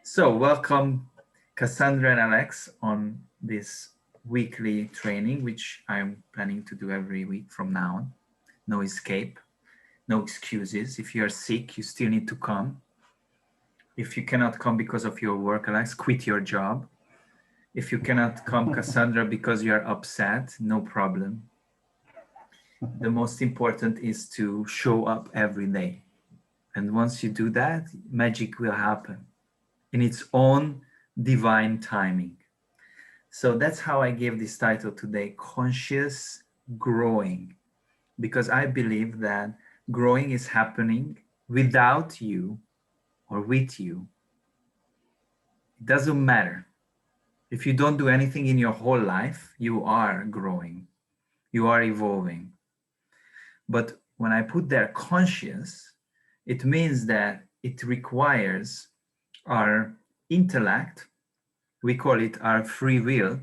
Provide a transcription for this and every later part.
So welcome Cassandra and Alex on this weekly training, which I'm planning to do every week from now on. No escape, no excuses. If you're sick, you still need to come. If you cannot come because of your work, Alex, quit your job. If you cannot come, Cassandra, because you're upset, no problem. The most important is to show up every day. And once you do that, magic will happen in its own divine timing. So that's how I gave this title today, Conscious Growing, because I believe that growing is happening without you or with you. It doesn't matter. If you don't do anything in your whole life, you are growing, you are evolving. But when I put there conscious, it means that it requires our intellect, we call it our free will,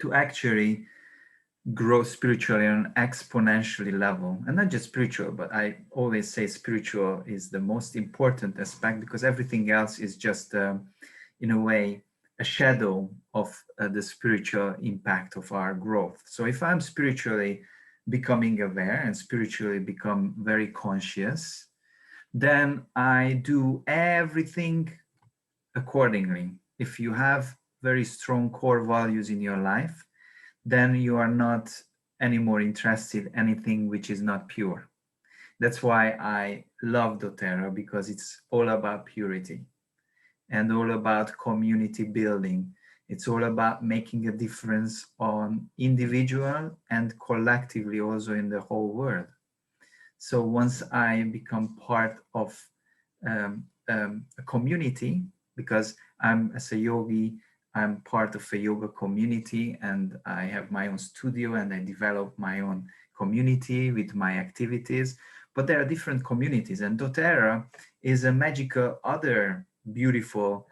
to actually grow spiritually on an exponentially level. And not just spiritual, but I always say spiritual is the most important aspect, because everything else is just in a way a shadow of the spiritual impact of our growth. So if I'm spiritually becoming aware and spiritually become very conscious, then I do everything accordingly. If you have very strong core values in your life, then you are not anymore interested in anything which is not pure. That's why I love doTERRA, because it's all about purity and all about community building. It's all about making a difference on individual and collectively also in the whole world. So once I become part of a community, because I'm, as a yogi, I'm part of a yoga community, and I have my own studio and I develop my own community with my activities. But there are different communities, and doTERRA is a magical, other beautiful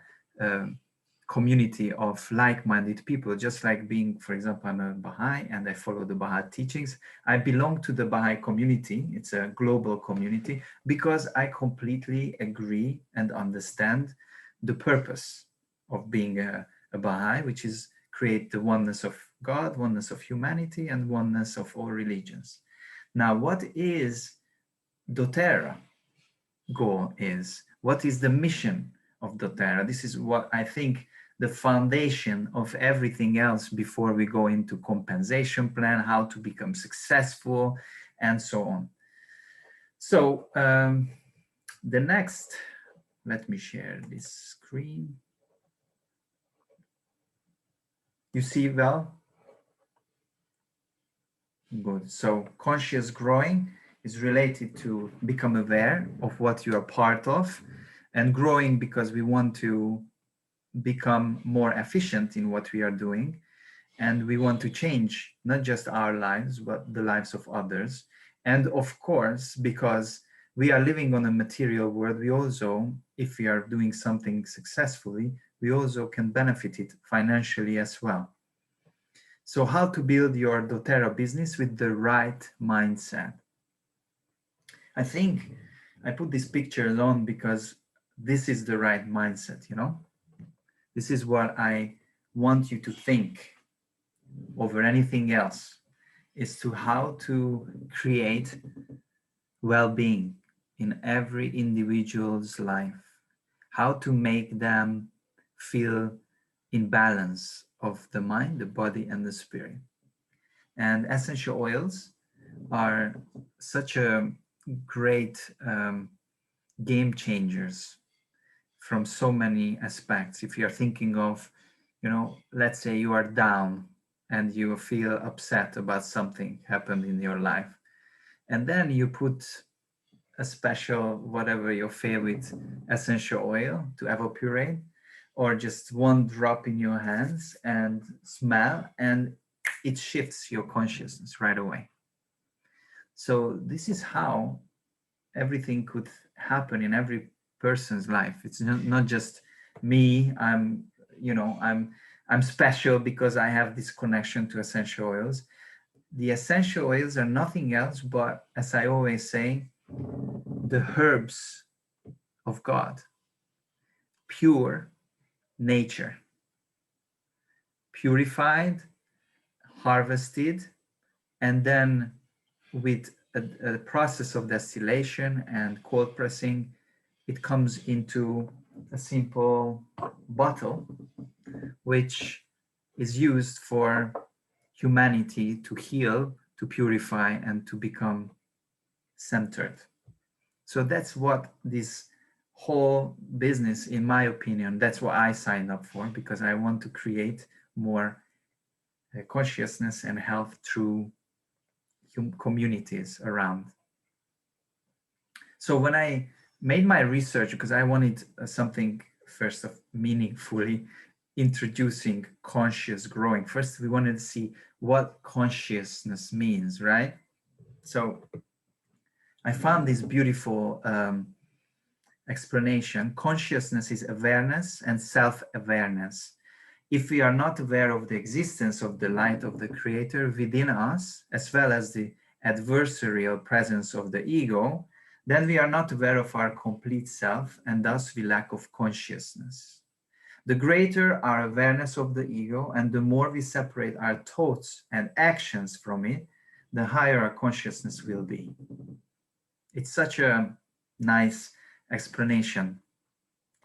community of like-minded people. Just like being, for example, I'm a Baha'i and I follow the Baha'i teachings. I belong to the Baha'i community. It's a global community because I completely agree and understand the purpose of being a Baha'i, which is create the oneness of God, oneness of humanity, and oneness of all religions. Now, what is doTERRA goal is? What is the mission of doTERRA? This is what I think the foundation of everything else before we go into compensation plan, how to become successful, and so on. So the next, let me share this screen. You see well? Good. So conscious growing is related to become aware of what you are part of, and growing because we want to become more efficient in what we are doing, and we want to change not just our lives but the lives of others. And of course, because we are living on a material world, we also, if we are doing something successfully, we also can benefit it financially as well. So how to build your doTERRA business with the right mindset? I think I put these pictures on because this is the right mindset, you know? This is what I want you to think over anything else, is to how to create well-being in every individual's life, how to make them feel in balance of the mind, the body, and the spirit. And essential oils are such a great game changers from so many aspects. If you're thinking of, let's say you are down and you feel upset about something happened in your life, and then you put a special, whatever your favorite essential oil to evaporate, or just one drop in your hands and smell, and it shifts your consciousness right away. So this is how everything could happen in every person's life. It's not just me. I'm special because I have this connection to essential oils. The essential oils are nothing else but, as I always say, the herbs of God. pure nature, purified, harvested, and then with a process of distillation and cold pressing, it comes into a simple bottle, which is used for humanity to heal, to purify, and to become centered. So that's what this whole business, in my opinion, that's what I signed up for, because I want to create more consciousness and health through communities around. So when I made my research, because I wanted something first of meaningfully introducing conscious growing. First, we wanted to see what consciousness means, right? So I found this beautiful explanation. Consciousness is awareness and self-awareness. If we are not aware of the existence of the light of the Creator within us, as well as the adversarial presence of the ego, then we are not aware of our complete self, and thus we lack of consciousness. The greater our awareness of the ego, and the more we separate our thoughts and actions from it, the higher our consciousness will be. It's such a nice explanation.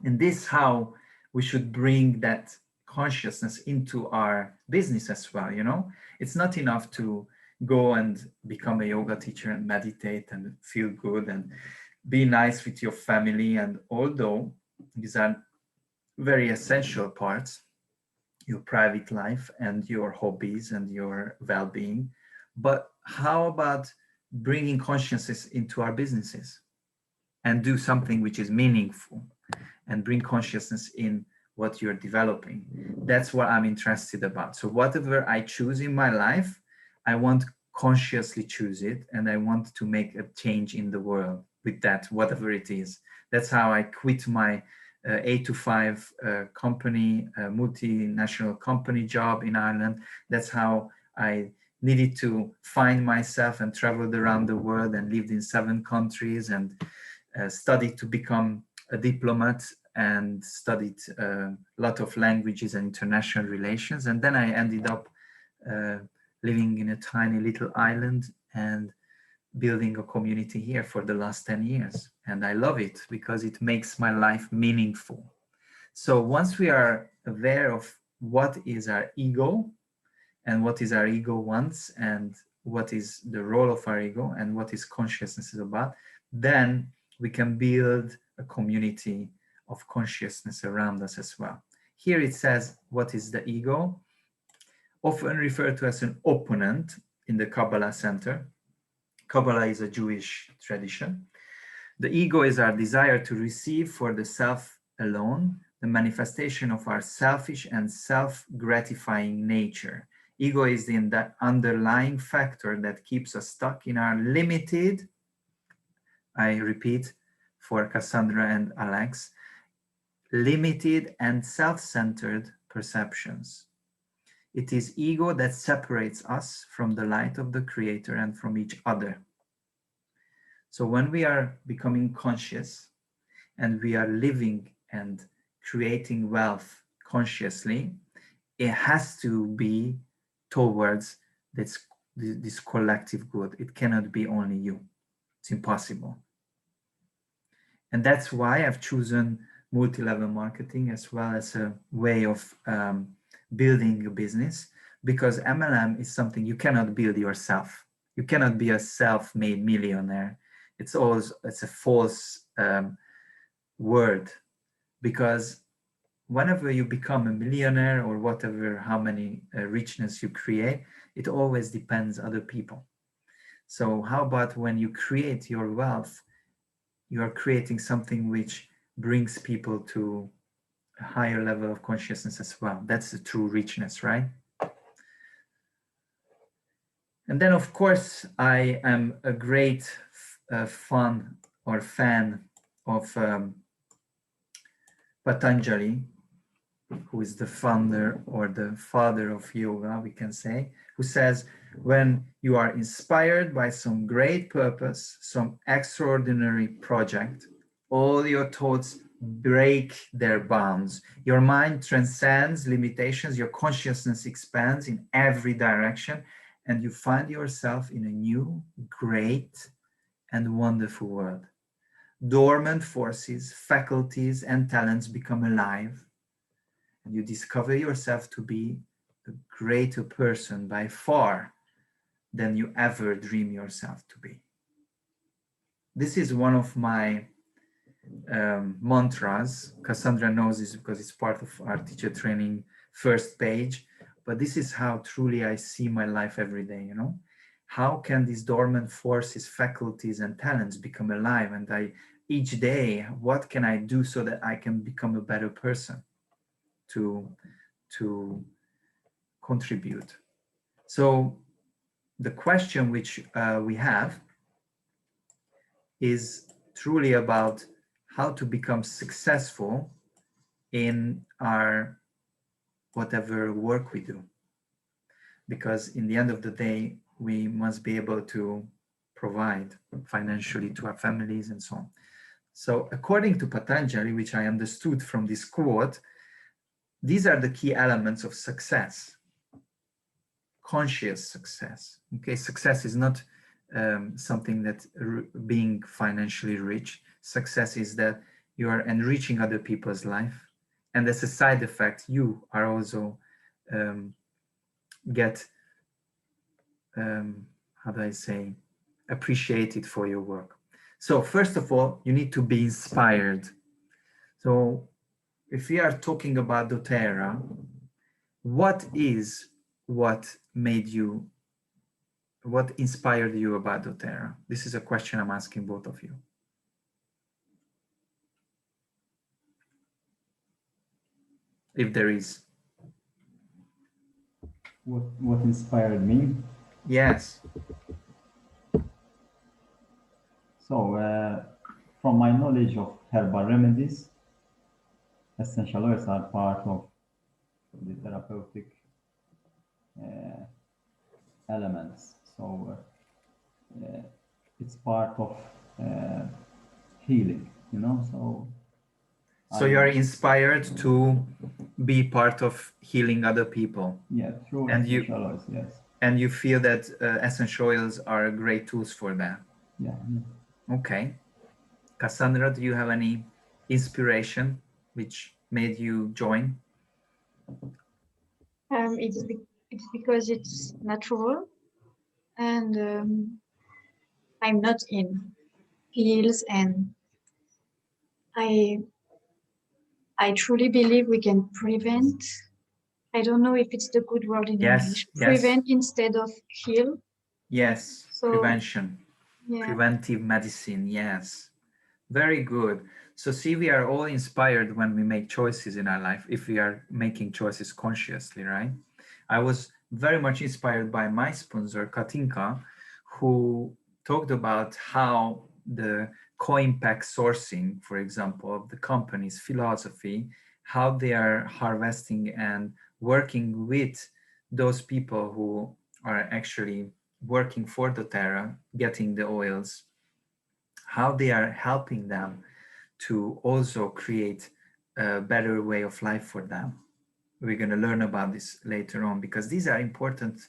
And this is how we should bring that consciousness into our business as well. You know, it's not enough to go and become a yoga teacher and meditate and feel good and be nice with your family. And although these are very essential parts, your private life and your hobbies and your well-being, but how about bringing consciousness into our businesses and do something which is meaningful and bring consciousness in what you're developing? That's what I'm interested about. So whatever I choose in my life, I want to consciously choose it, and I want to make a change in the world with that, whatever it is. That's how I quit my 8 to 5 company, multinational company job in Ireland. That's how I needed to find myself and traveled around the world and lived in 7 countries and studied to become a diplomat and studied a lot of languages and international relations. And then I ended up living in a tiny little island and building a community here for the last 10 years. And I love it because it makes my life meaningful. So once we are aware of what is our ego and what is our ego wants and what is the role of our ego and what is consciousness is about, then we can build a community of consciousness around us as well. Here it says, what is the ego? Often referred to as an opponent in the Kabbalah Center. Kabbalah is a Jewish tradition. The ego is our desire to receive for the self alone, the manifestation of our selfish and self-gratifying nature. Ego is the underlying factor that keeps us stuck in our limited, I repeat for Cassandra and Alex, limited and self-centered perceptions. It is ego that separates us from the light of the Creator and from each other. So when we are becoming conscious and we are living and creating wealth consciously, it has to be towards this collective good. It cannot be only you. It's impossible. And that's why I've chosen multi-level marketing as well as a way of building a business, because MLM is something you cannot build yourself. You cannot be a self-made millionaire. It's a false word, because whenever you become a millionaire or whatever, how many richness you create, it always depends on other people. So how about when you create your wealth, you are creating something which brings people to a higher level of consciousness as well. That's the true richness, right? And then, of course, I am a great fan of Patanjali, who is the founder or the father of yoga, we can say, who says, when you are inspired by some great purpose, some extraordinary project, all your thoughts break their bounds. Your mind transcends limitations, your consciousness expands in every direction, and you find yourself in a new, great, and wonderful world. Dormant forces, faculties, and talents become alive, and you discover yourself to be a greater person by far than you ever dream yourself to be. This is one of my mantras. Cassandra knows this because it's part of our teacher training first page, but this is how truly I see my life every day, you know. How can these dormant forces, faculties, and talents become alive? And each day, what can I do so that I can become a better person to contribute? So the question which we have is truly about how to become successful in our whatever work we do. Because in the end of the day, we must be able to provide financially to our families and so on. So according to Patanjali, which I understood from this quote, these are the key elements of success. Conscious success. Okay, success is not something that being financially rich. Success is that you are enriching other people's life, and as a side effect, you are also get how do I say, appreciated for your work. So first of all, you need to be inspired. So if we are talking about doTERRA, what inspired you about doTERRA? This is a question I'm asking both of you. If there is. What inspired me? Yes. So, from my knowledge of herbal remedies, essential oils are part of the therapeutic elements. So, it's part of healing, you know. So you're inspired to be part of healing other people. Yeah, through and essential oils, yes. And you feel that essential oils are great tools for that. Yeah. Okay. Cassandra, do you have any inspiration which made you join? It's because it's natural, and I'm not in pills, and I truly believe we can prevent. I don't know if it's the good word in English. Prevent instead of heal. Yes, So, prevention. Yeah. Preventive medicine, yes. Very good. So see, we are all inspired when we make choices in our life, if we are making choices consciously, right? I was very much inspired by my sponsor, Katinka, who talked about how the co-impact sourcing, for example, of the company's philosophy, how they are harvesting and working with those people who are actually working for doTERRA, getting the oils, how they are helping them to also create a better way of life for them. We're going to learn about this later on, because these are important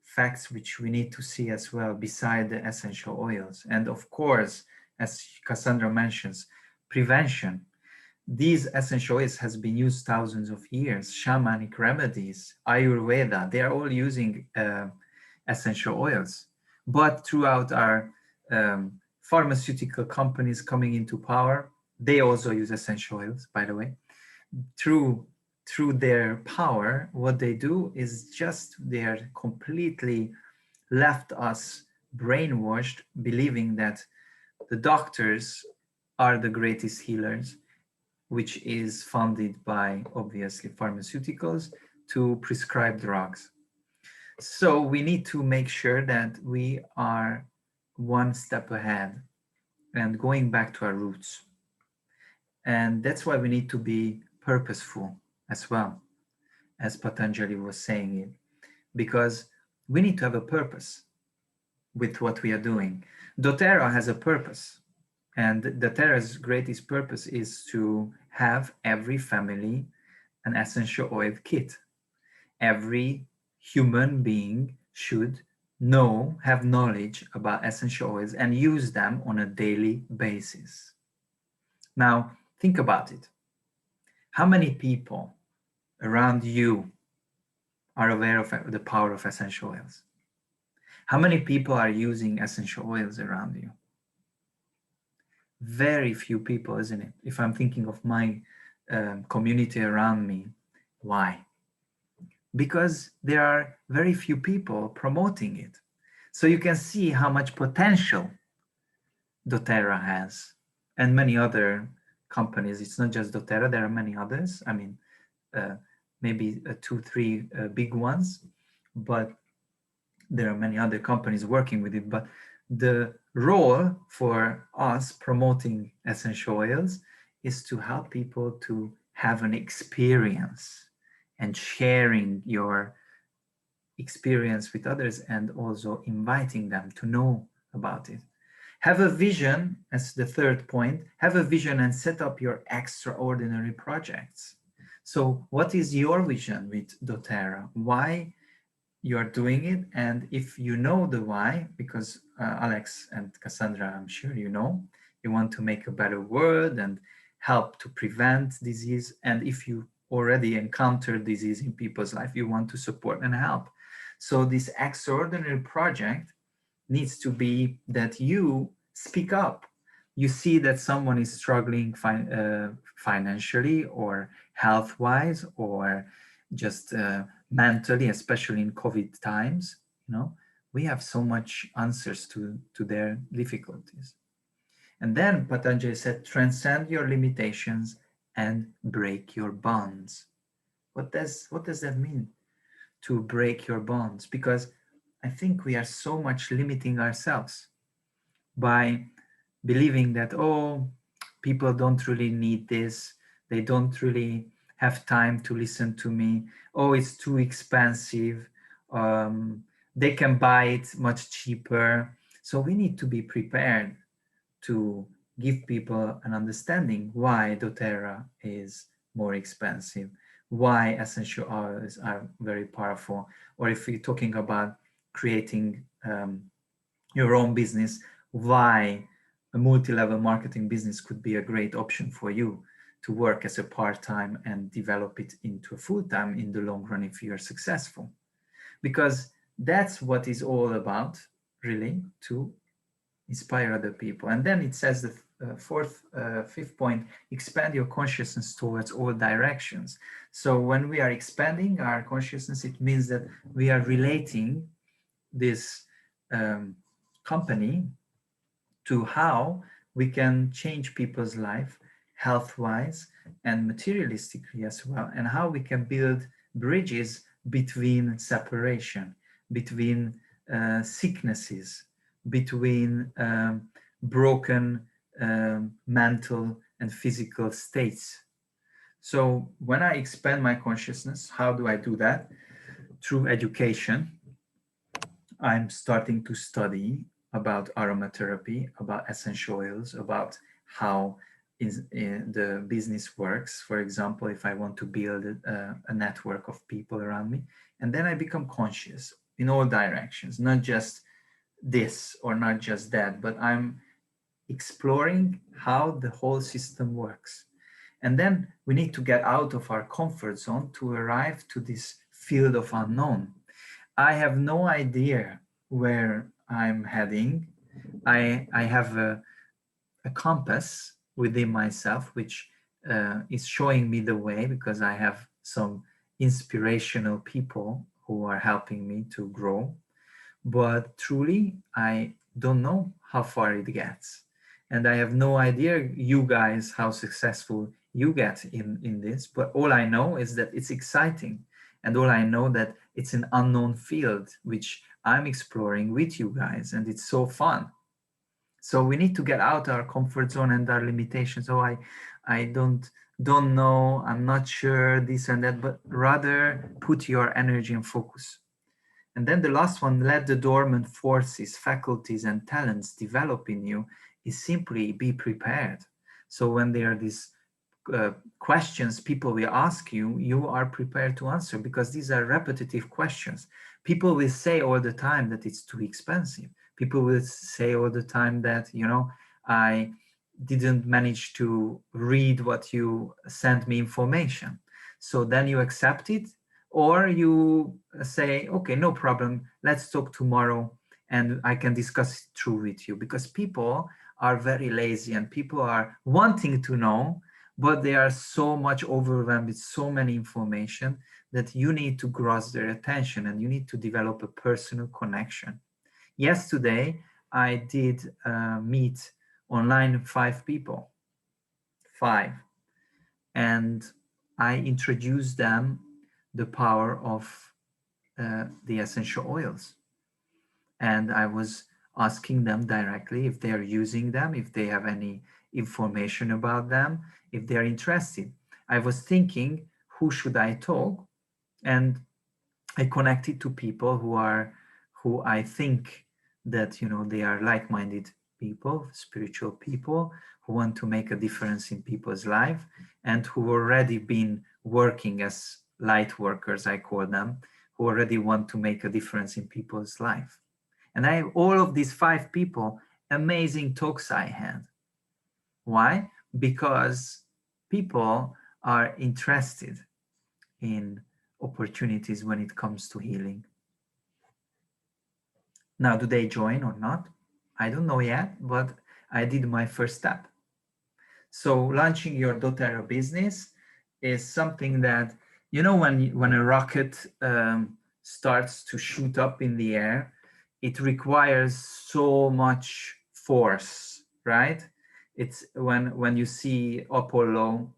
facts which we need to see as well beside the essential oils. And of course, as Cassandra mentions, prevention. These essential oils has been used thousands of years. Shamanic remedies, Ayurveda, they are all using essential oils. But throughout our pharmaceutical companies coming into power, they also use essential oils, by the way. Through their power, what they do is just they're completely left us brainwashed, believing that the doctors are the greatest healers, which is funded by obviously pharmaceuticals to prescribe drugs. So we need to make sure that we are one step ahead and going back to our roots. And that's why we need to be purposeful as well, as Patanjali was saying it, because we need to have a purpose with what we are doing. doTERRA has a purpose. And doTERRA's greatest purpose is to have every family an essential oil kit. Every human being should have knowledge about essential oils and use them on a daily basis. Now, think about it. How many people around you are aware of the power of essential oils? How many people are using essential oils around you? Very few people, isn't it? If I'm thinking of my community around me, why? Because there are very few people promoting it. So you can see how much potential doTERRA has, and many other companies. It's not just doTERRA, there are many others. I mean, maybe 2, 3 big ones, but there are many other companies working with it. But the role for us promoting essential oils is to help people to have an experience and sharing your experience with others, and also inviting them to know about it. Have a vision, as the third point, have a vision and set up your extraordinary projects. So what is your vision with doTERRA? Why you are doing it? And if you know the why, because Alex and Cassandra, I'm sure you know, you want to make a better world and help to prevent disease. And if you already encountered disease in people's life, you want to support and help. So this extraordinary project needs to be that you speak up. You see that someone is struggling financially or health-wise, or just mentally, especially in COVID times. We have so much answers to their difficulties. And then Patanjali said, transcend your limitations and break your bonds. What does that mean, to break your bonds? Because I think we are so much limiting ourselves by believing that, oh, people don't really need this. They don't really have time to listen to me. Oh, it's too expensive. They can buy it much cheaper. So we need to be prepared to give people an understanding why doTERRA is more expensive, why essential oils are very powerful. Or if we're talking about creating your own business, why a multi-level marketing business could be a great option for you to work as a part-time and develop it into a full-time in the long run if you're successful. Because that's what it's all about, really, to inspire other people. And then it says the fifth point, expand your consciousness towards all directions. So when we are expanding our consciousness, it means that we are relating this company to how we can change people's life health-wise and materialistically as well, and how we can build bridges between separation, between sicknesses, between broken mental and physical states. So when I expand my consciousness, how do I do that? Through education. I'm starting to study about aromatherapy, about essential oils, about how the business works. For example, if I want to build a network of people around me, and then I become conscious in all directions, not just this or not just that, but I'm exploring how the whole system works. And then we need to get out of our comfort zone to arrive to this field of unknown. I have no idea where I'm heading. I have a compass within myself, which is showing me the way, because I have some inspirational people who are helping me to grow. But truly, I don't know how far it gets. And I have no idea, you guys, how successful you get in this. But all I know is that it's exciting. And all I know that it's an unknown field, which I'm exploring with you guys. And it's so fun. So we need to get out our comfort zone and our limitations. Oh, I don't know, I'm not sure, this and that, but rather put your energy and focus. And then the last one, let the dormant forces, faculties, and talents develop in you is simply be prepared. So when there are these questions people will ask you, you are prepared to answer, because these are repetitive questions. People will say all the time that it's too expensive. People will say all the time that, you know, I didn't manage to read what you sent me information. So then you accept it, or you say, okay, no problem, let's talk tomorrow and I can discuss it through with you. Because people are very lazy and people are wanting to know, but they are so much overwhelmed with so many information that you need to grasp their attention and you need to develop a personal connection. Yesterday, I did meet online 5 people, 5, and I introduced them the power of the essential oils. And I was asking them directly if they're using them, if they have any information about them, if they're interested. I was thinking, who should I talk? And I connected to people who I think that, you know, they are like-minded people, spiritual people who want to make a difference in people's life and who already been working as light workers, I call them, who already want to make a difference in people's life. And I have all of these 5 people, amazing talks I had. Why? Because people are interested in opportunities when it comes to healing. Now, do they join or not? I don't know yet, but I did my first step. So launching your doTERRA business is something that, you know, when a rocket starts to shoot up in the air, it requires so much force, right? It's when you see Apollo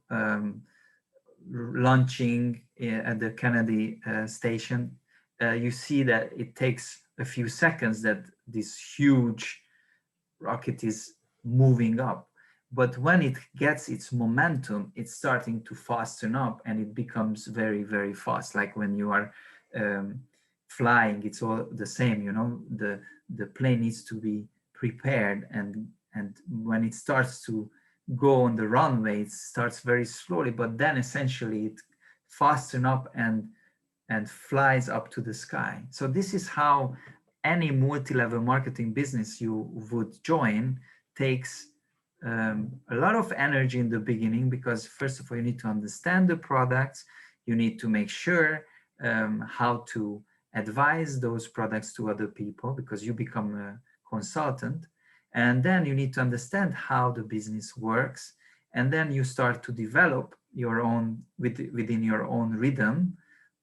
launching at the Kennedy station, you see that it takes a few seconds that this huge rocket is moving up. But when it gets its momentum, it's starting to fasten up and it becomes very, very fast. Like when you are flying, it's all the same, you know, the plane needs to be prepared, and when it starts to go on the runway, it starts very slowly, but then essentially it fastens up and flies up to the sky. So this is how any multi-level marketing business you would join takes a lot of energy in the beginning, because first of all, you need to understand the products. You need to make sure how to advise those products to other people, because you become a consultant. And then you need to understand how the business works. And then you start to develop your own, within your own rhythm,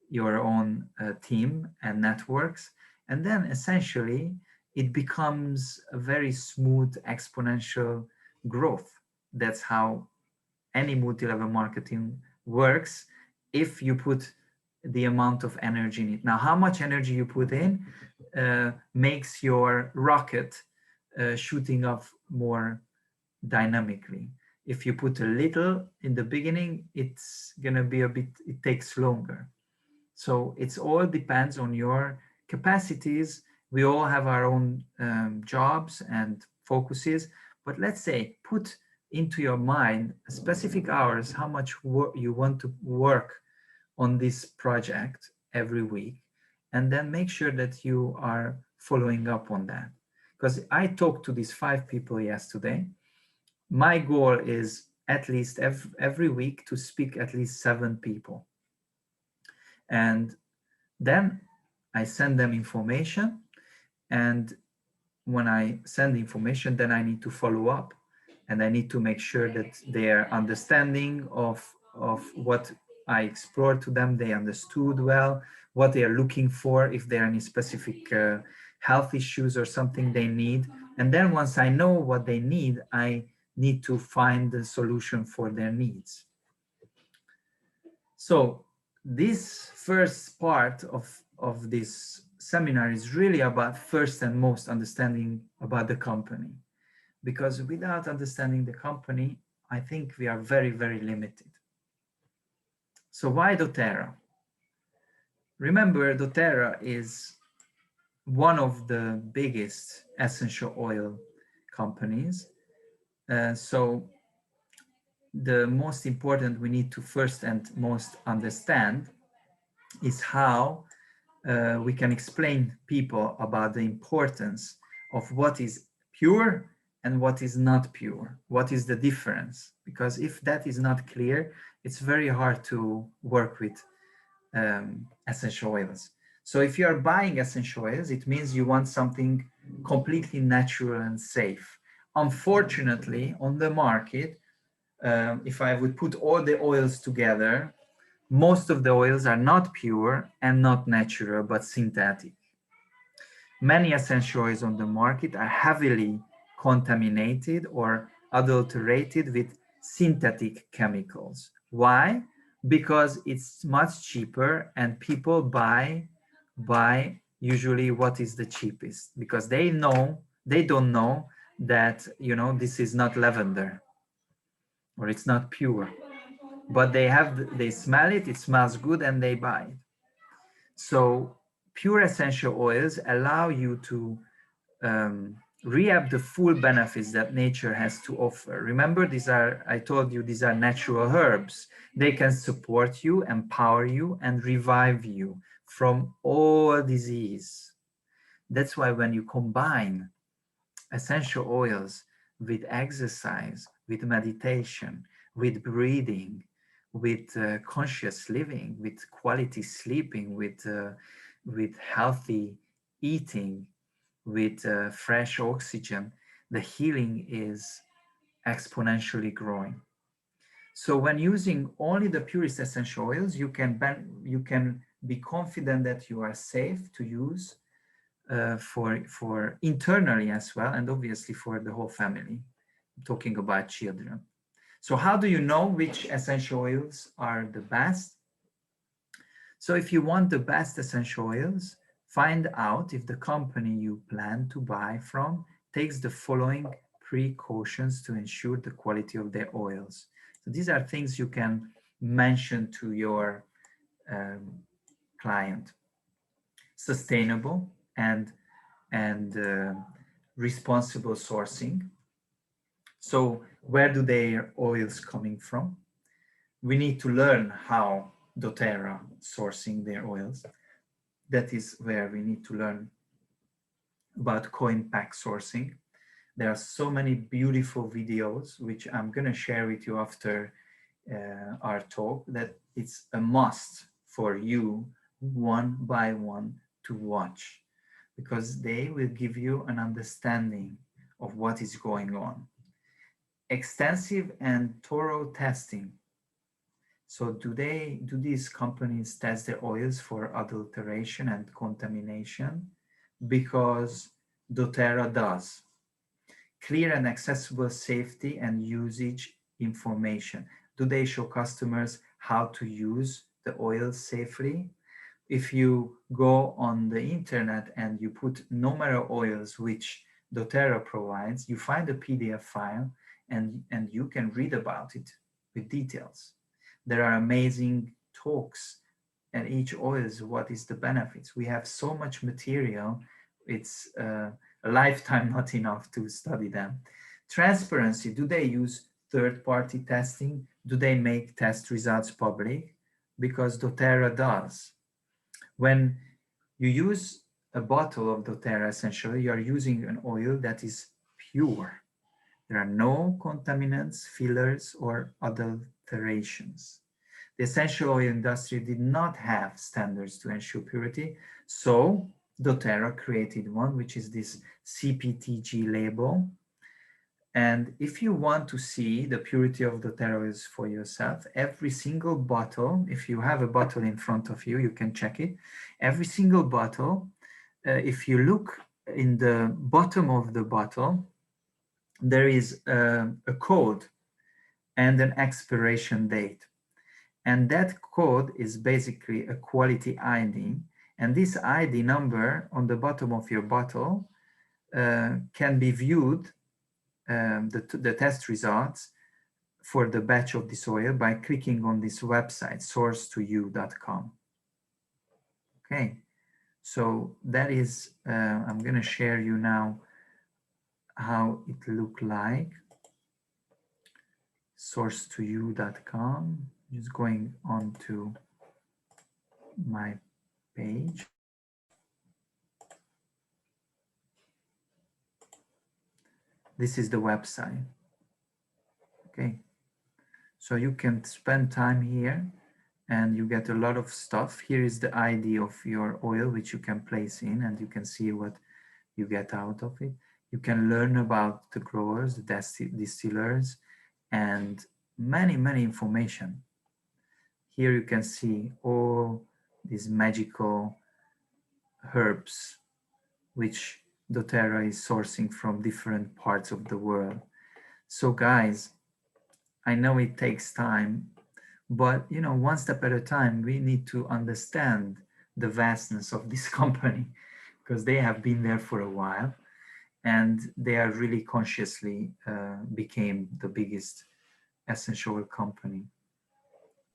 your own team and networks. And then essentially it becomes a very smooth exponential growth. That's how any multi-level marketing works, if you put the amount of energy in it. Now, how much energy you put in makes your rocket shooting up more dynamically. If you put a little in the beginning, it's gonna be it takes longer. So it's all depends on your capacities. We all have our own jobs and focuses, but let's say put into your mind specific hours, how much you want to work on this project every week, and then make sure that you are following up on that. Because I talked to these 5 people yesterday. My goal is at least every week to speak at least 7 people. And then I send them information, and when I send information, then I need to follow up, and I need to make sure that their understanding of what I explored to them, they understood well what they are looking for, if there are any specific health issues or something they need. And then once I know what they need, I need to find the solution for their needs. So this first part of this seminar is really about first and most understanding about the company, because without understanding the company, I think we are very, very limited. So why doTERRA? Remember, doTERRA is one of the biggest essential oil companies, So the most important we need to first and most understand is how we can explain people about the importance of what is pure and what is not pure, what is the difference, because if that is not clear, it's very hard to work with essential oils. So if you are buying essential oils, it means you want something completely natural and safe. Unfortunately, on the market, if I would put all the oils together, most of the oils are not pure and not natural, but synthetic. Many essential oils on the market are heavily contaminated or adulterated with synthetic chemicals. Why? Because it's much cheaper and people buy usually what is the cheapest, because they don't know that, you know, this is not lavender or it's not pure, but they smell it, it smells good, and they buy it. So pure essential oils allow you to reap the full benefits that nature has to offer. Remember, I told you, these are natural herbs. They can support you, empower you, and revive you from all disease. That's why when you combine essential oils with exercise, with meditation, with breathing, with conscious living, with quality sleeping, with healthy eating, with fresh oxygen, the healing is exponentially growing. So when using only the purest essential oils, you can be confident that you are safe to use for internally as well, and obviously for the whole family. I'm talking about children. So how do you know which essential oils are the best? So if you want the best essential oils, find out if the company you plan to buy from takes the following precautions to ensure the quality of their oils. So these are things you can mention to your client. Sustainable and responsible sourcing. So where do their oils coming from? We need to learn how doTERRA sourcing their oils. That is where we need to learn about coin pack sourcing. There are so many beautiful videos, which I'm going to share with you after our talk, that it's a must for you one by one to watch, because they will give you an understanding of what is going on. Extensive and thorough testing. So do these companies test their oils for adulteration and contamination? Because doTERRA does. Clear and accessible safety and usage information. Do they show customers how to use the oil safely? If you go on the internet and you put numero oils, which doTERRA provides, you find a PDF file and you can read about it with details. There are amazing talks and each oils, what is the benefits. We have so much material, it's a lifetime not enough to study them. Transparency, do they use third-party testing? Do they make test results public? Because doTERRA does. When you use a bottle of doTERRA, essentially, you are using an oil that is pure. There are no contaminants, fillers, or adulterations. The essential oil industry did not have standards to ensure purity, so doTERRA created one, which is this CPTG label. And if you want to see the purity of doTERRA oils for yourself, every single bottle, if you have a bottle in front of you, you can check it. Every single bottle, if you look in the bottom of the bottle, there is a code and an expiration date. And that code is basically a quality ID. And this ID number on the bottom of your bottle can be viewed, the test results for the batch of this oil, by clicking on this website, source2you.com. Okay, so that is, I'm going to share you now how it looked like. source2you.com. Just going on to my page. This is the website. Okay, so you can spend time here and you get a lot of stuff. Here is the ID of your oil, which you can place in, and you can see what you get out of it. You can learn about the growers, the distillers, and many information. Here you can see all these magical herbs which doTERRA is sourcing from different parts of the world. So guys, I know it takes time, but you know, one step at a time. We need to understand the vastness of this company, because they have been there for a while and they are really consciously became the biggest essential oil company.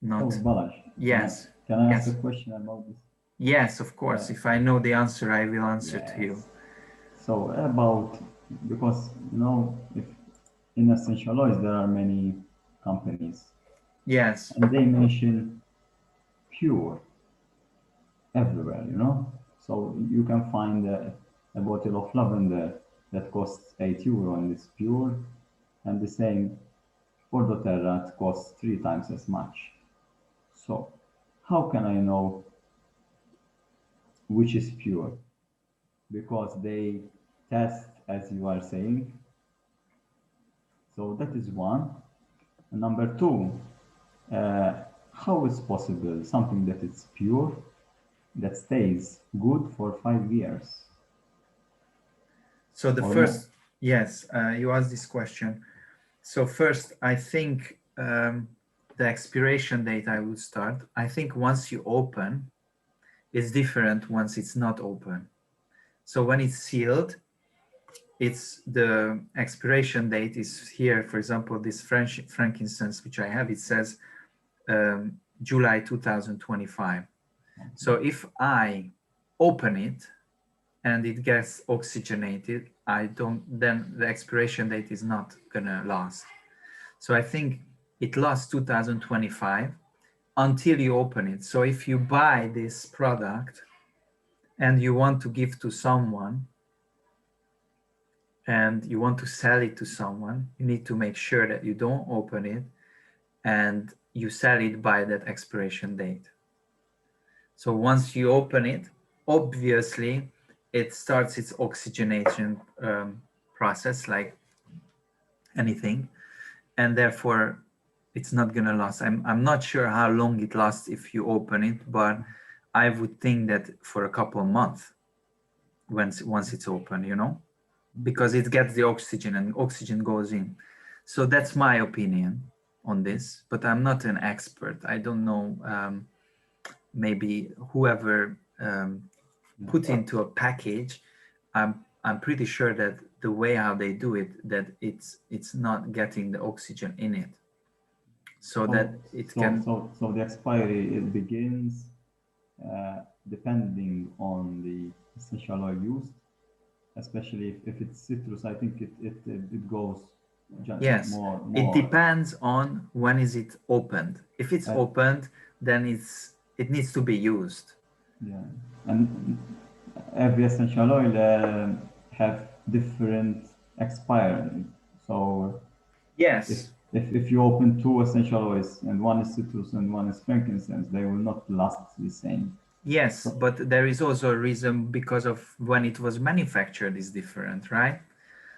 Not Balázs, yes. Can I yes. ask a question about this? Yes, of course. If I know the answer, I will answer to you. So about, because you know, if in essential oils there are many companies. Yes. And they mention pure everywhere, you know. So you can find a bottle of lavender that costs €8 and it's pure, and the same for doTERRA it costs 3 times as much. So how can I know which is pure? Because they test, as you are saying. So that is one. And number two, how is possible something that is pure that stays good for 5 years? So the first, yes, you asked this question. So first, I think the expiration date I would start. I think once you open, it's different once it's not open. So when it's sealed, it's the expiration date is here. For example, this frankincense, which I have, it says July 2025. So if I open it and it gets oxygenated, then the expiration date is not gonna last. So I think it lasts 2025 until you open it. So if you buy this product and you want to give to someone and you want to sell it to someone, you need to make sure that you don't open it and you sell it by that expiration date. So once you open it, obviously it starts its oxygenation process like anything, and therefore it's not gonna last. I'm not sure how long it lasts if you open it, but I would think that for a couple of months once it's open, you know, because it gets the oxygen and oxygen goes in. So that's my opinion on this, but I'm not an expert. I don't know. Maybe whoever put into a package, I'm pretty sure that the way how they do it, that it's not getting the oxygen in it, so that it can. So the expiry, it begins depending on the essential oil used, especially if it's citrus. I think it goes just Yes, more. It depends on when is it opened. If it's opened, then it needs to be used. Yeah, and every essential oil have different expiry. So yes, if you open 2 essential oils and one is citrus and one is frankincense, they will not last the same. Yes, but there is also a reason, because of when it was manufactured is different, right?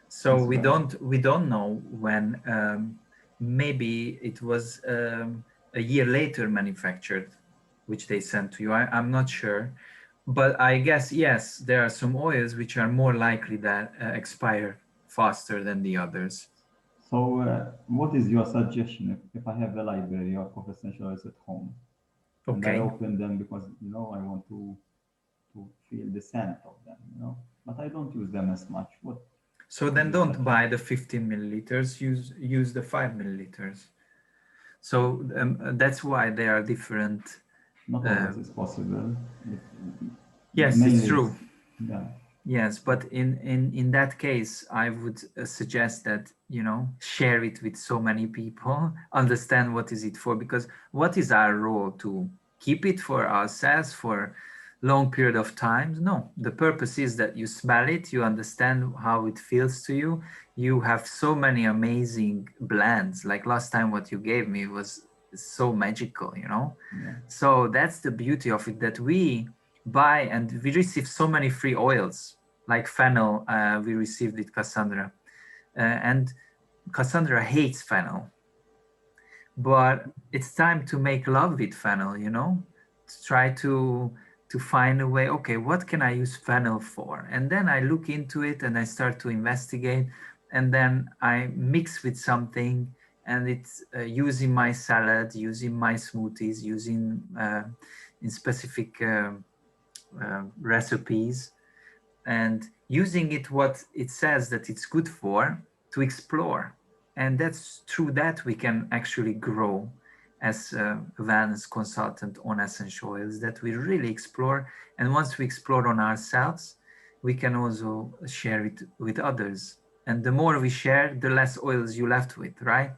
So we don't know when. Maybe it was a year later manufactured, which they sent to you. I'm not sure, but I guess yes, there are some oils which are more likely that expire faster than the others. So what is your suggestion if I have a library of essential oils at home? And I open them because I want to feel the scent of them, but I don't use them as much. So then don't buy the 15 milliliters, use the 5 milliliters. So that's why they are different. Not always is possible. Yes, it's true. Yeah. Yes, but in that case, I would suggest that, you know, share it with so many people, understand what is it for, because what is our role? To keep it for ourselves for long period of time? No, the purpose is that you smell it, you understand how it feels to you. You have so many amazing blends. Like last time, what you gave me was so magical, you know. Yeah. So that's the beauty of it, that we buy and we receive so many free oils like fennel. We received it, Cassandra, and Cassandra hates fennel, but it's time to make love with fennel, you know, to try to find a way. Okay, what can I use fennel for? And then I look into it and I start to investigate, and then I mix with something, and it's using my salad, using my smoothies, using in specific recipes, and using it what it says that it's good for, to explore. And that's through that we can actually grow as a wellness consultant on essential oils, that we really explore. And once we explore on ourselves, we can also share it with others. And the more we share, the less oils you left with, right?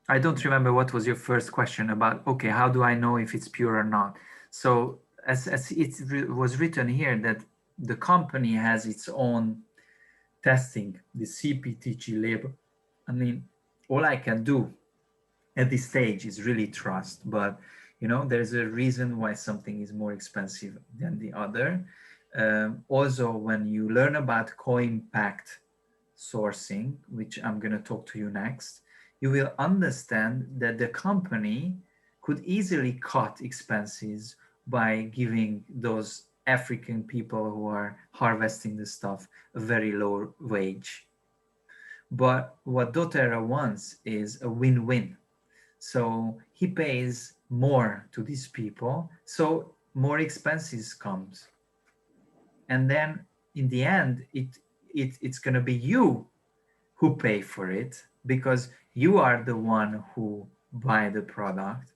I don't remember what was your first question about, okay, how do I know if it's pure or not? So as was written here, that the company has its own testing, the CPTG label. I mean, all I can do at this stage is really trust, but you know, there's a reason why something is more expensive than the other. Also, when you learn about co-impact sourcing, which I'm going to talk to you next, you will understand that the company could easily cut expenses by giving those African people who are harvesting the stuff a very low wage. But what doTERRA wants is a win-win. So he pays more to these people, so more expenses comes. And then in the end, it's going to be you who pay for it, because you are the one who buy the product.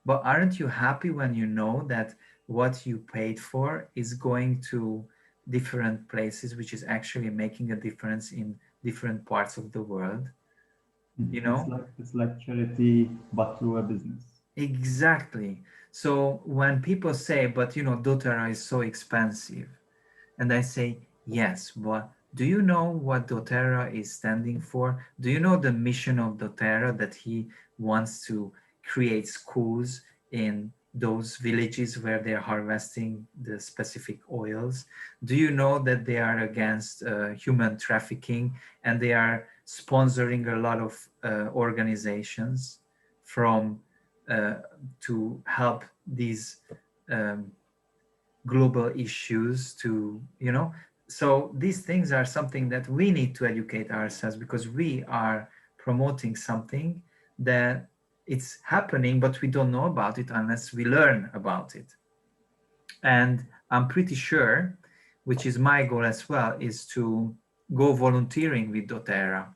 But aren't you happy when you know that what you paid for is going to different places, which is actually making a difference in different parts of the world, you know? It's like charity, but through a business. Exactly. So when people say, but you know, doTERRA is so expensive, and I say, yes, but do you know what doTERRA is standing for? Do you know the mission of doTERRA, that he wants to create schools in those villages where they're harvesting the specific oils? Do you know that they are against human trafficking, and they are sponsoring a lot of organizations from to help these um, global issues, to, you know? So these things are something that we need to educate ourselves, because we are promoting something that it's happening, but we don't know about it unless we learn about it. And I'm pretty sure, which is my goal as well, is to go volunteering with doTERRA.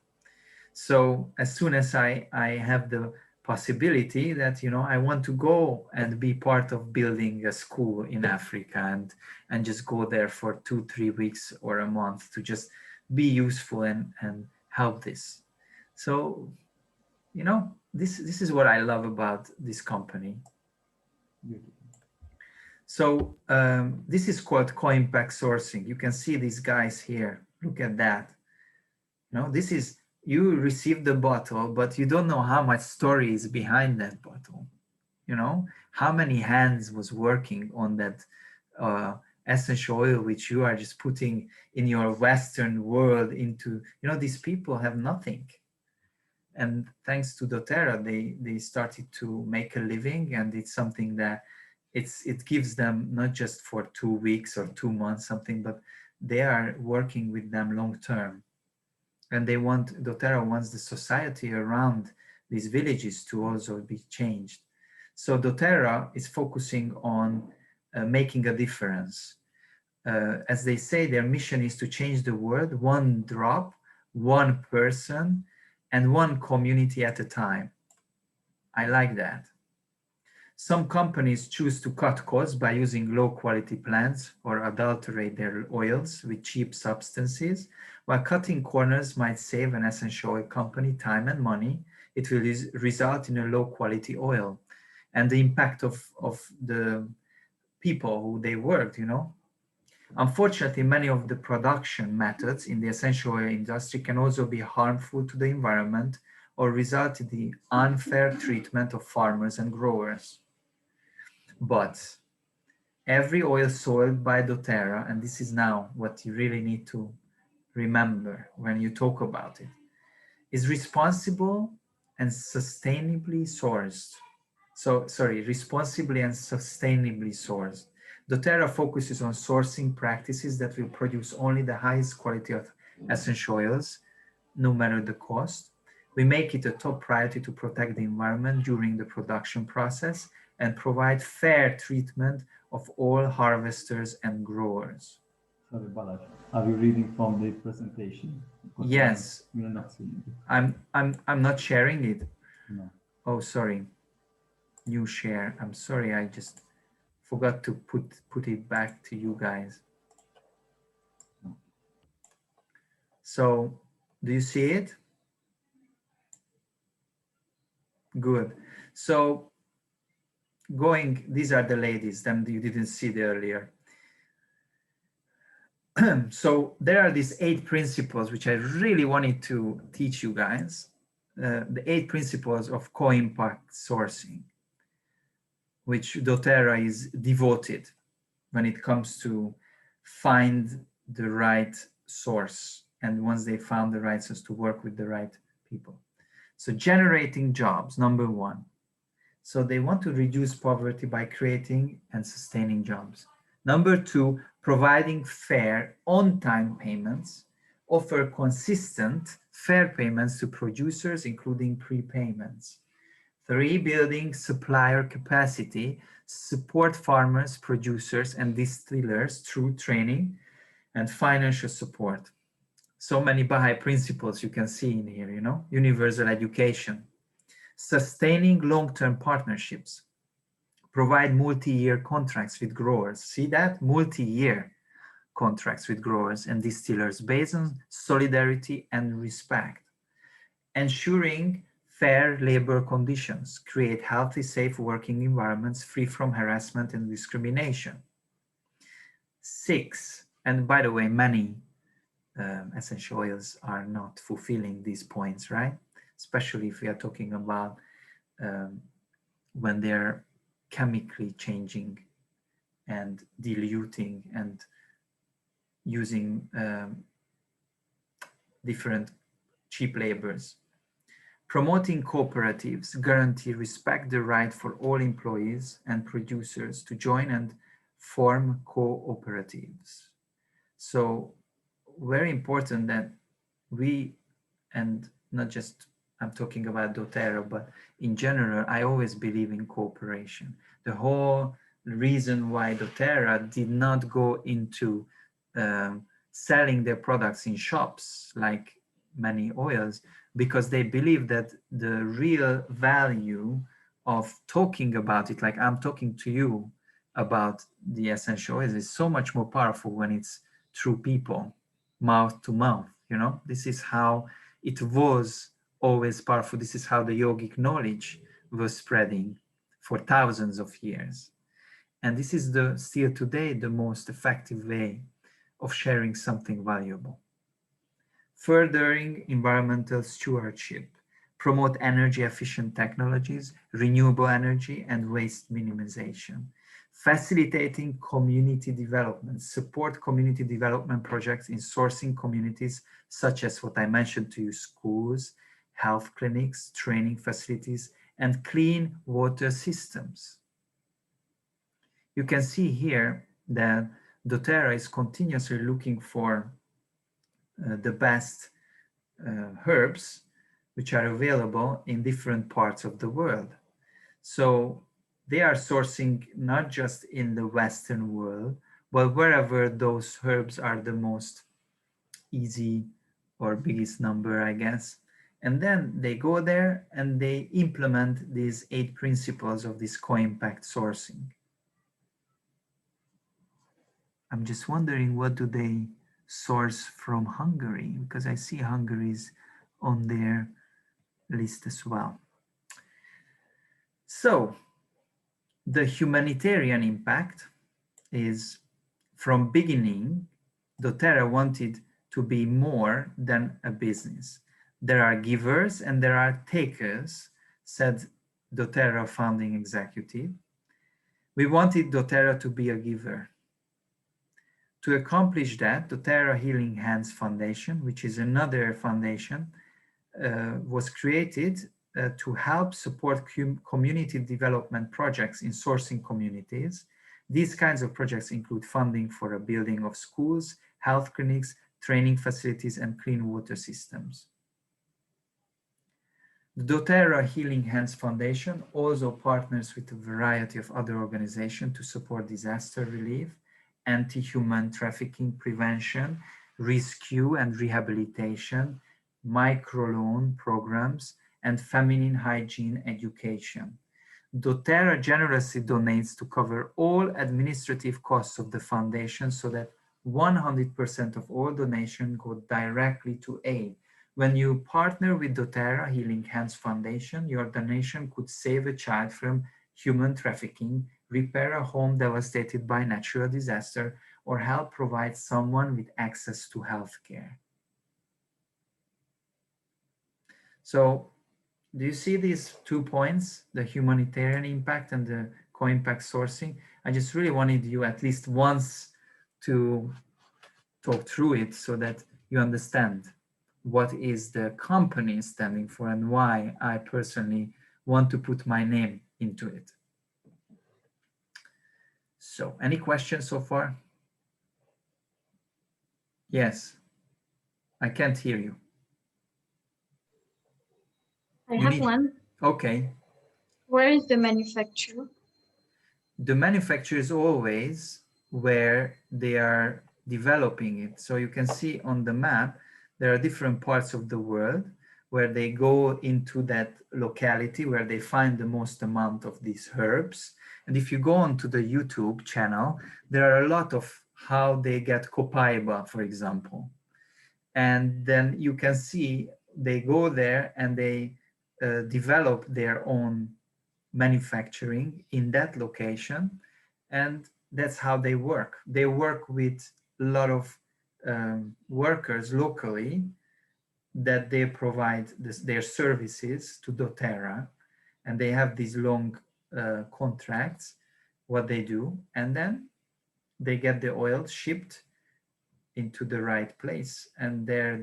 So as soon as I have the possibility that, you know, I want to go and be part of building a school in Africa, and just go there for 2-3 weeks or a month to just be useful and help this. So, you know, this is what I love about this company. So this is called co-impact sourcing. You can see these guys here. Look at that. You know, this is, you receive the bottle, but you don't know how much story is behind that bottle. You know, how many hands was working on that essential oil, which you are just putting in your Western world into, you know, these people have nothing. And thanks to doTERRA, they started to make a living, and it's something that it gives them not just for 2 weeks or 2 months something, but they are working with them long term. And they want, doTERRA wants the society around these villages to also be changed. So doTERRA is focusing on making a difference. As they say, their mission is to change the world one drop, one person, and one community at a time. I like that. Some companies choose to cut costs by using low-quality plants or adulterate their oils with cheap substances. While cutting corners might save an essential oil company time and money, it will result in a low-quality oil and the impact of the people who they worked, you know. Unfortunately, many of the production methods in the essential oil industry can also be harmful to the environment or result in the unfair treatment of farmers and growers. But every oil sold by doTERRA, and this is now what you really need to remember when you talk about it, is responsible and sustainably sourced. Responsibly and sustainably sourced. doTERRA focuses on sourcing practices that will produce only the highest quality of essential oils, no matter the cost. We make it a top priority to protect the environment during the production process and provide fair treatment of all harvesters and growers. Sorry, Balázs, are you reading from the presentation? Because Yes. we are not seeing it. I'm not sharing it. No. Oh, sorry. New share. I'm sorry, I just forgot to put it back to you guys. So, do you see it? Good. So, these are the ladies, them you didn't see it earlier. So, there are these 8 principles which I really wanted to teach you guys. The 8 principles of co-impact sourcing, which doTERRA is devoted when it comes to find the right source, and once they found the right source, to work with the right people. So generating jobs, number 1. So they want to reduce poverty by creating and sustaining jobs. Number 2, providing fair on-time payments, offer consistent fair payments to producers, including prepayments. 3, building supplier capacity, support farmers, producers, and distillers through training and financial support. So many Baha'i principles you can see in here, you know, universal education. Sustaining long-term partnerships, provide multi-year contracts with growers. See that? Multi-year contracts with growers and distillers based on solidarity and respect. Ensuring fair labor conditions, create healthy, safe working environments free from harassment and discrimination. 6, and by the way, many essential oils are not fulfilling these points, right? Especially if we are talking about when they're chemically changing and diluting and using different cheap labors. Promoting cooperatives guarantee respect the right for all employees and producers to join and form cooperatives. So very important that we, and not just I'm talking about doTERRA, but in general, I always believe in cooperation. The whole reason why doTERRA did not go into selling their products in shops like many oils, because they believe that the real value of talking about it, like I'm talking to you about the essential oils, is so much more powerful when it's through people, mouth to mouth, you know. This is how it was always powerful. This is how the yogic knowledge was spreading for thousands of years. And this is still today the most effective way of sharing something valuable. Furthering environmental stewardship, promote energy efficient technologies, renewable energy, and waste minimization. Facilitating community development, support community development projects in sourcing communities, such as what I mentioned to you, schools, health clinics, training facilities, and clean water systems. You can see here that doTERRA is continuously looking for the best herbs which are available in different parts of the world. So they are sourcing not just in the Western world, but wherever those herbs are the most easy or biggest number, I guess, And then they go there and they implement these 8 principles of this co-impact sourcing. I'm just wondering, what do they source from Hungary? Because I see Hungary is on their list as well. So the humanitarian impact is, from beginning, doTERRA wanted to be more than a business. There are givers and there are takers, said doTERRA founding executive. We wanted doTERRA to be a giver. To accomplish that, doTERRA Healing Hands Foundation, which is another foundation, was created to help support community development projects in sourcing communities. These kinds of projects include funding for a building of schools, health clinics, training facilities, and clean water systems. The doTERRA Healing Hands Foundation also partners with a variety of other organizations to support disaster relief, anti-human trafficking prevention, rescue and rehabilitation, microloan programs, and feminine hygiene education. doTERRA generously donates to cover all administrative costs of the foundation so that 100% of all donations go directly to aid. When you partner with doTERRA Healing Hands Foundation, your donation could save a child from human trafficking, repair a home devastated by natural disaster, or help provide someone with access to health care. So, do you see these 2 points, the humanitarian impact and the co-impact sourcing? I just really wanted you at least once to talk through it so that you understand what is the company standing for and why I personally want to put my name into it. So, any questions so far? Yes, I can't hear you. I have one. Okay. Where is the manufacturer? The manufacturer is always where they are developing it. So you can see on the map, there are different parts of the world where they go into that locality where they find the most amount of these herbs. And if you go onto the YouTube channel, there are a lot of how they get copaiba, for example. And then you can see they go there and they develop their own manufacturing in that location, and that's how they work. They work with a lot of workers locally that they provide their services to doTERRA, and they have these long contracts, what they do, and then they get the oil shipped into the right place, and there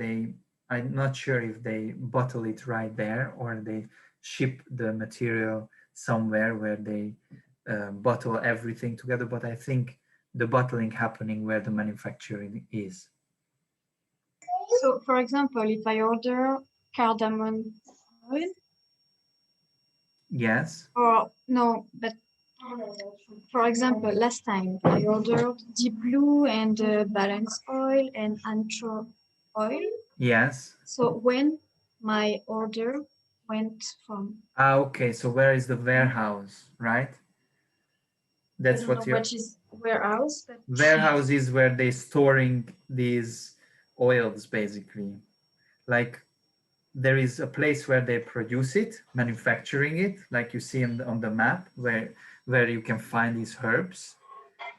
I'm not sure if they bottle it right there or they ship the material somewhere where they bottle everything together, but I think the bottling happening where the manufacturing is. So, for example, if I order cardamom oil, yes, or no, but for example, last time I ordered Deep Blue and Balance oil and Antro oil. yes. So when my order went from. Okay, so where is the warehouse, right? That's what your which is warehouse. But warehouse is, where they storing these oils, basically. Like there is a place where they produce it, manufacturing it, like you see on the map, where you can find these herbs,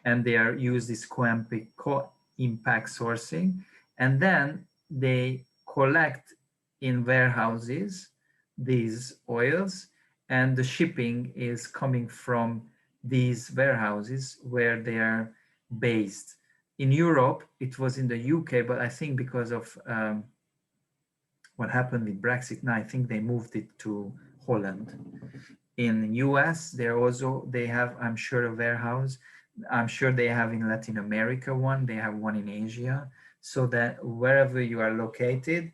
and they are use this co-impact sourcing, and then they collect in warehouses these oils, and the shipping is coming from these warehouses where they are based. In Europe, it was in the UK, but I think because of what happened with Brexit, now I think they moved it to Holland. In US, they have, I'm sure, a warehouse. I'm sure they have in Latin America one, they have one in Asia, so that wherever you are located,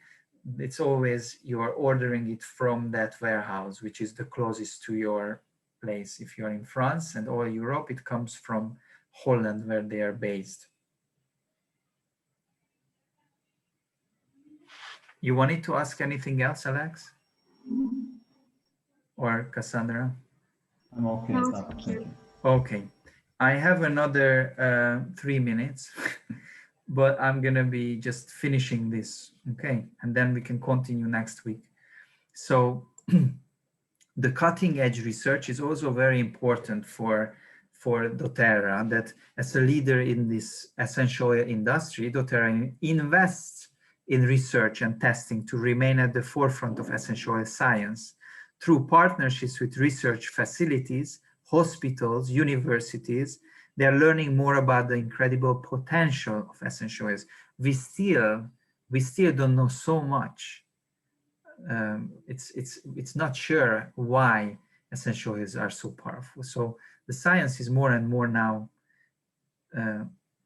it's always you are ordering it from that warehouse, which is the closest to your place. If you're in France and all Europe, it comes from Holland, where they are based. You wanted to ask anything else, Alex? Or Cassandra? I'm okay, No, Sapa, thank thank you. you. Okay. I have another 3 minutes, but I'm going to be just finishing this. Okay. And then we can continue next week. So the cutting edge research is also very important for doTERRA, that as a leader in this essential oil industry, doTERRA invests in research and testing to remain at the forefront of essential oil science through partnerships with research facilities, hospitals, universities. They are learning more about the incredible potential of essential oils. We still don't know so much. It's not sure why essential oils are so powerful. So the science is more and more now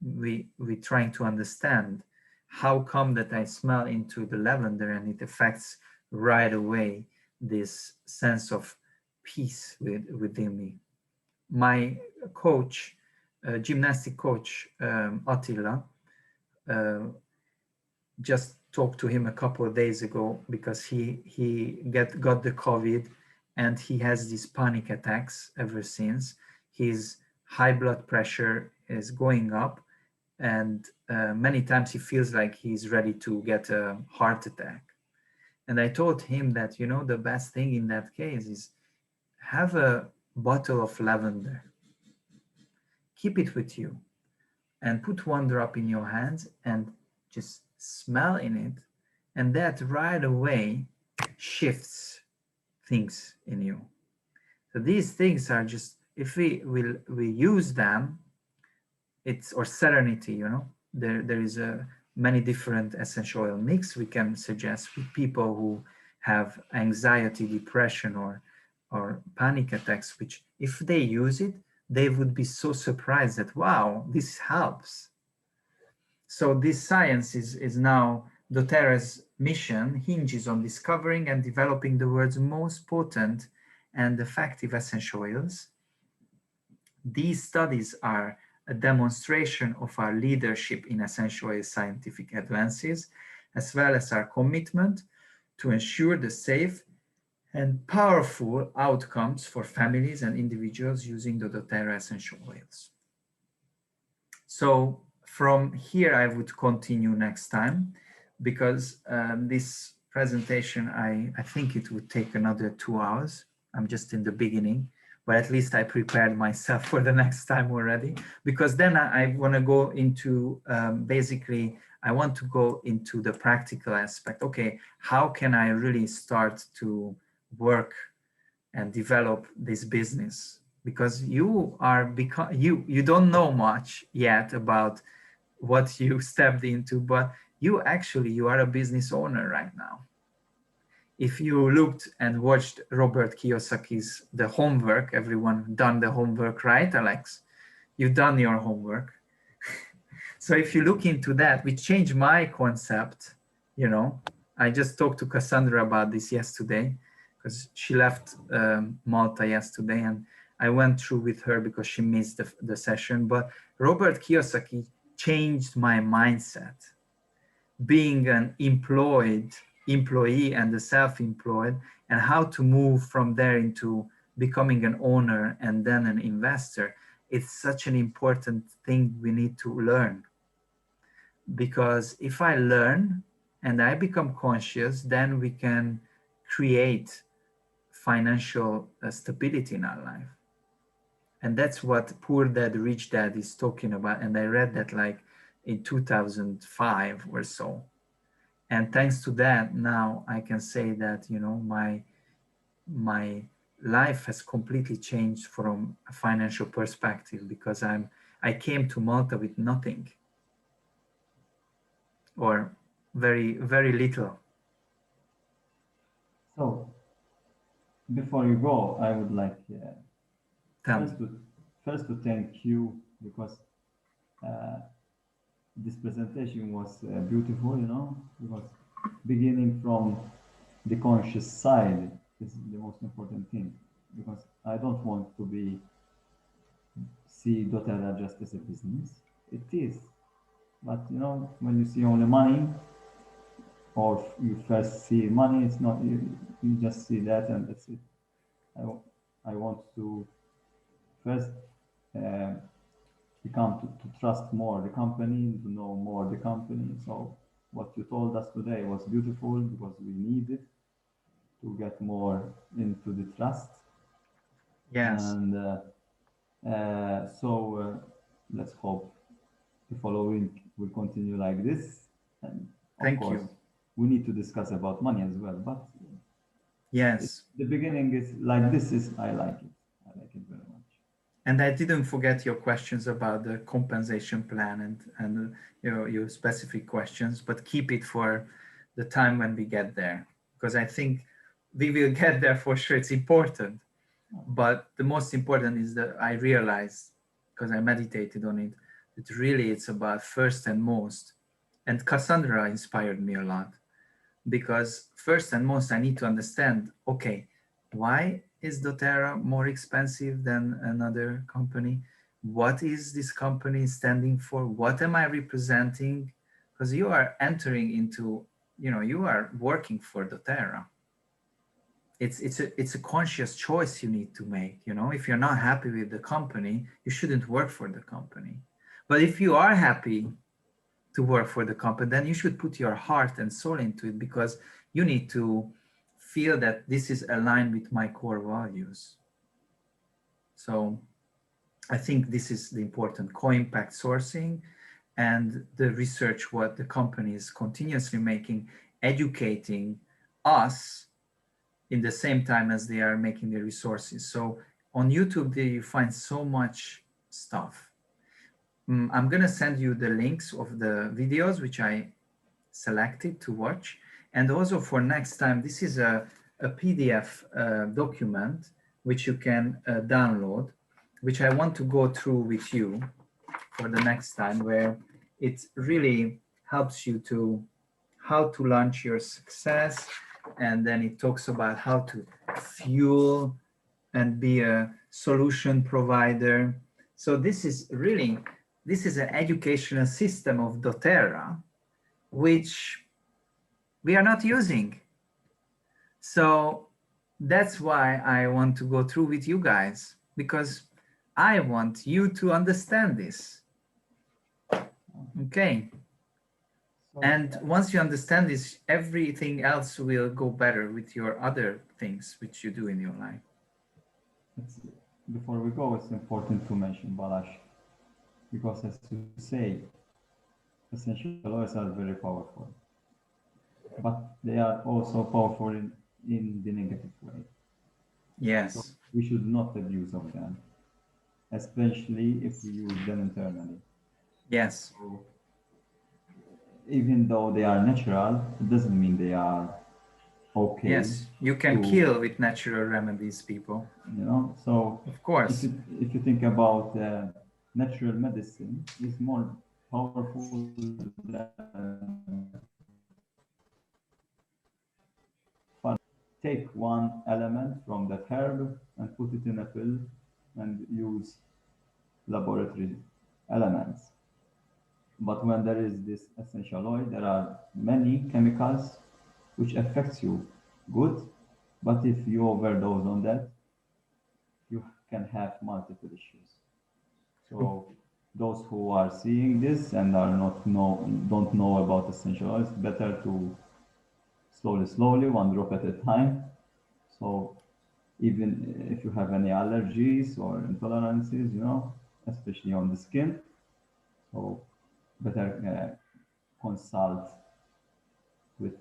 we trying to understand how come that I smell into the lavender and it affects right away this sense of peace within me. My coach, gymnastic coach, Attila, just talked to him a couple of days ago because he got the COVID and he has these panic attacks ever since. His high blood pressure is going up, and many times he feels like he's ready to get a heart attack. And I told him that, you know, the best thing in that case is have a bottle of lavender, keep it with you, and put one drop in your hands and just smell in it, and that right away shifts things in you. So these things are just, if we use them, it's, or serenity, you know, there is a many different essential oil mix we can suggest with people who have anxiety, depression, or panic attacks, which if they use it, they would be so surprised that, wow, this helps. So this science is now doTERRA's mission hinges on discovering and developing the world's most potent and effective essential oils. These studies are a demonstration of our leadership in essential oil scientific advances, as well as our commitment to ensure the safe and powerful outcomes for families and individuals using the doTERRA essential oils. So from here, I would continue next time, because this presentation, I think it would take another 2 hours. I'm just in the beginning, but at least I prepared myself for the next time already, because then I want to go into basically, I want to go into the practical aspect. Okay, how can I really start to work and develop this business? Because you are you don't know much yet about what you stepped into, but you are a business owner right now. If you looked and watched Robert Kiyosaki's The Homework, everyone done the homework, right, Alex? You've done your homework. So if you look into that, which changed my concept, you know, I just talked to Cassandra about this yesterday, because she left Malta yesterday, and I went through with her because she missed the session. But Robert Kiyosaki changed my mindset. Being an employee and the self-employed, and how to move from there into becoming an owner and then an investor. It's such an important thing we need to learn. Because if I learn and I become conscious, then we can create financial stability in our life. And that's what Poor Dad, Rich Dad is talking about. And I read that like in 2005 or so. And thanks to that, now I can say that, you know, my life has completely changed from a financial perspective, because I came to Malta with nothing, or very, very little. So, before you go, I would like first to thank you, because this presentation was beautiful, you know, because beginning from the conscious side is the most important thing, because I don't want to see doTERRA just as a business. It is, but you know, when you see only money, or you first see money. It's not, you just see that and that's it. I want to first become to trust more the company, to know more the company. So what you told us today was beautiful because we need it to get more into the trust. Yes. And let's hope the following will continue like this. And of Thank course, you. we need to discuss about money as well. But Yes. the beginning is like this. I like it. I like it very much. And I didn't forget your questions about the compensation plan and your specific questions, but keep it for the time when we get there, because I think we will get there for sure. It's important. But the most important is that I realized, because I meditated on it, that really it's about first and most. And Cassandra inspired me a lot, because first and most I need to understand, okay, why is doTERRA more expensive than another company? What is this company standing for? What am I representing? Because you are entering into, you are working for doTERRA. It's a conscious choice you need to make. If you're not happy with the company, you shouldn't work for the company. But if you are happy to work for the company, then you should put your heart and soul into it, because you need to feel that this is aligned with my core values. So I think this is the important co-impact sourcing and the research what the company is continuously making, educating us in the same time as they are making the resources. So on YouTube, there you find so much stuff. I'm going to send you the links of the videos which I selected to watch. And also for next time, this is a PDF document which you can download, which I want to go through with you for the next time, where it really helps you to how to launch your success. And then it talks about how to fuel and be a solution provider. So this is an educational system of doTERRA, which we are not using. So that's why I want to go through with you guys, because I want you to understand this. Okay. And once you understand this, everything else will go better with your other things which you do in your life. Before we go, it's important to mention Balázs, because as you say, essential oils are very powerful, but they are also powerful in the negative way. Yes. So we should not abuse of them, especially if we use them internally. Yes. So, even though they are natural, it doesn't mean they are okay. Yes, you can kill with natural remedies, people. So of course, if you think about natural medicine, is more powerful than take one element from that herb and put it in a pill and use laboratory elements. But when there is this essential oil, there are many chemicals which affects you good, but if you overdose on that, you can have multiple issues. So those who are seeing this and don't know about essential oils, better to slowly, one drop at a time. So even if you have any allergies or intolerances, especially on the skin, so better consult with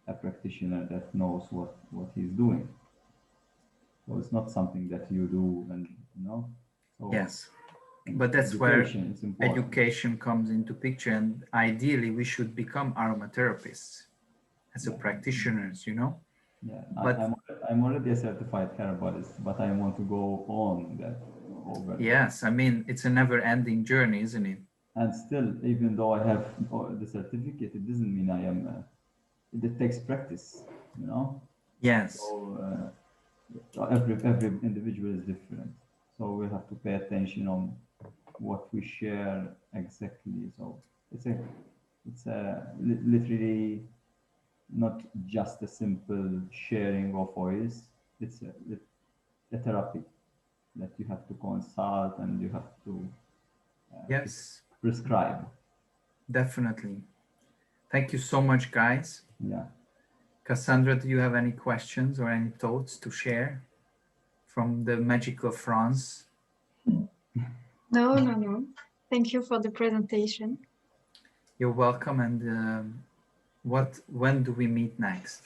a practitioner that knows what he's doing. So it's not something that you do and So yes, but that's where education is important. education comes into picture, and ideally we should become aromatherapists as a practitioners, Yeah, but I'm already a certified herbalist, but I want to go on that over. yes, I mean, it's a never-ending journey, isn't it? And still, even though I have the certificate, it doesn't mean I am. It takes practice, Yes. So every individual is different. So we have to pay attention on what we share exactly. So it's a literally not just a simple sharing of oils. It's a therapy that you have to consult and you have to Yes, prescribe. definitely. Thank you so much, guys. Yeah. Cassandra, do you have any questions or any thoughts to share from the magical France? No, no, no. Thank you for the presentation. You're welcome. And when do we meet next?